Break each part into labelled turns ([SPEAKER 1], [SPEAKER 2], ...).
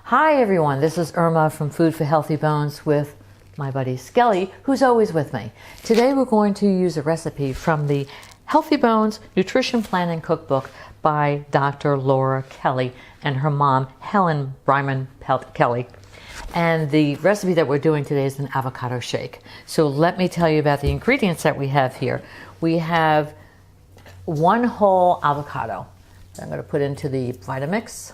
[SPEAKER 1] Hi everyone, this is Irma from Food for Healthy Bones with my buddy Skelly, who's always with me. Today we're going to use a recipe from the Healthy Bones Nutrition Plan and Cookbook by Dr. Laura Kelly and her mom, Helen Bryman Kelly. And the recipe that we're doing today is an avocado shake. So let me tell you about the ingredients that we have here. We have one whole avocado that I'm going to put into the Vitamix.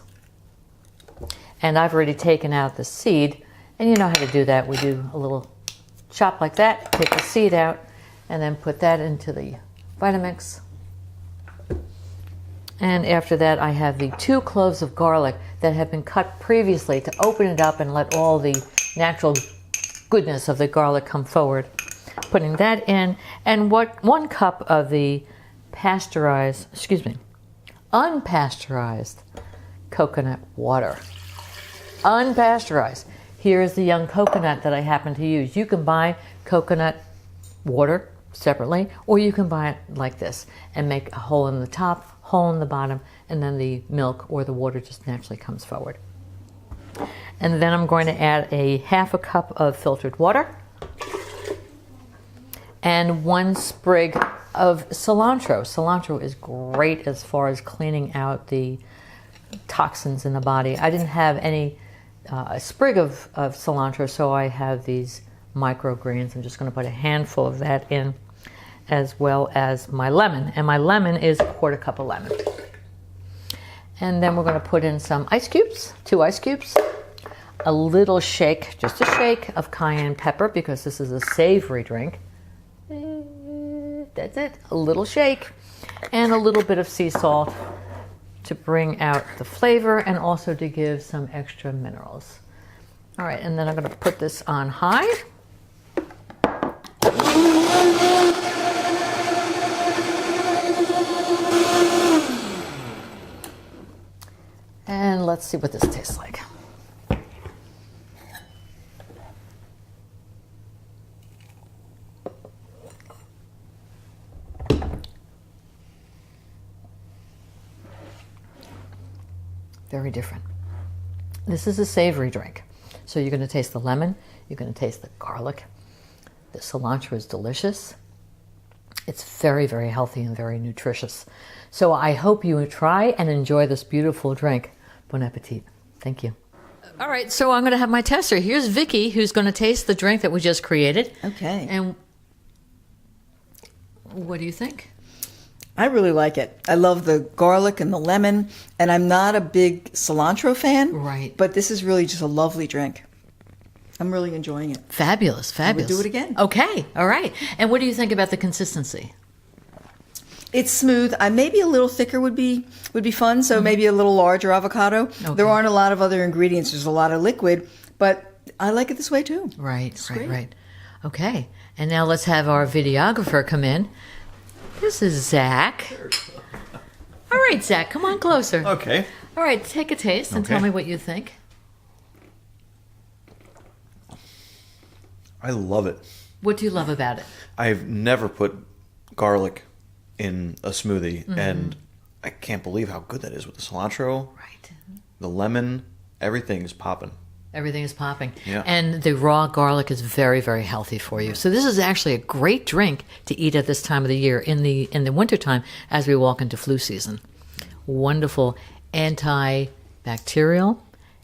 [SPEAKER 1] And I've already taken out the seed, and you know how to do that. We do a little chop like that, take the seed out, and then put that into the Vitamix. And after that, I have the 2 cloves of garlic that have been cut previously to open it up and let all the natural goodness of the garlic come forward. Putting that in, and 1 cup of the unpasteurized coconut water. Unpasteurized. Here is the young coconut that I happen to use. You can buy coconut water separately, or you can buy it like this and make a hole in the top, hole in the bottom, and then the milk or the water just naturally comes forward. And then I'm going to add a half a cup of filtered water and 1 sprig of cilantro. Cilantro is great as far as cleaning out the toxins in the body. I didn't have any a sprig of cilantro, so I have these microgreens. I'm just going to put a handful of that in, as well as my lemon. And my lemon is a 1/4 cup of lemon. And then we're going to put in some ice cubes, 2 ice cubes, a little shake, just a shake of cayenne pepper, because this is a savory drink. That's it, a little shake, and a little bit of sea salt to bring out the flavor and also to give some extra minerals. All right, and then I'm going to put this on high. And let's see what this tastes like. Very different. This is a savory drink. So you're going to taste the lemon, you're going to taste the garlic. The cilantro is delicious. It's very, very healthy and very nutritious. So I hope you try and enjoy this beautiful drink. Bon appetit. Thank you. All right, so I'm going to have my tester. Here's Vicky, who's going to taste the drink that we just created.
[SPEAKER 2] Okay.
[SPEAKER 1] And what do you think?
[SPEAKER 2] I really like it. I love the garlic and the lemon, and I'm not a big cilantro fan.
[SPEAKER 1] Right.
[SPEAKER 2] But this is really just a lovely drink. I'm really enjoying it.
[SPEAKER 1] Fabulous, fabulous.
[SPEAKER 2] I would do it again.
[SPEAKER 1] Okay, all right. And what do you think about the consistency?
[SPEAKER 2] It's smooth. Maybe a little thicker would be fun, so maybe a little larger avocado. Okay. There aren't a lot of other ingredients. There's a lot of liquid, but I like it this way too.
[SPEAKER 1] Right, right. Okay, and now let's have our videographer come in. This is Zach. All right, Zach, come on closer.
[SPEAKER 3] Okay.
[SPEAKER 1] All right, take a taste and tell me what you think.
[SPEAKER 3] I love it.
[SPEAKER 1] What do you love about it?
[SPEAKER 3] I've never put garlic in a smoothie, and I can't believe how good that is with the cilantro.
[SPEAKER 1] Right.
[SPEAKER 3] The lemon, everything is popping.
[SPEAKER 1] Everything is popping.
[SPEAKER 3] Yeah.
[SPEAKER 1] And the raw garlic is very, very healthy for you. So this is actually a great drink to eat at this time of the year in the wintertime as we walk into flu season. Wonderful antibacterial,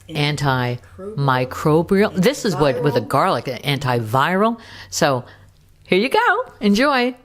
[SPEAKER 1] antimicrobial. This is what with the garlic, antiviral. So here you go. Enjoy.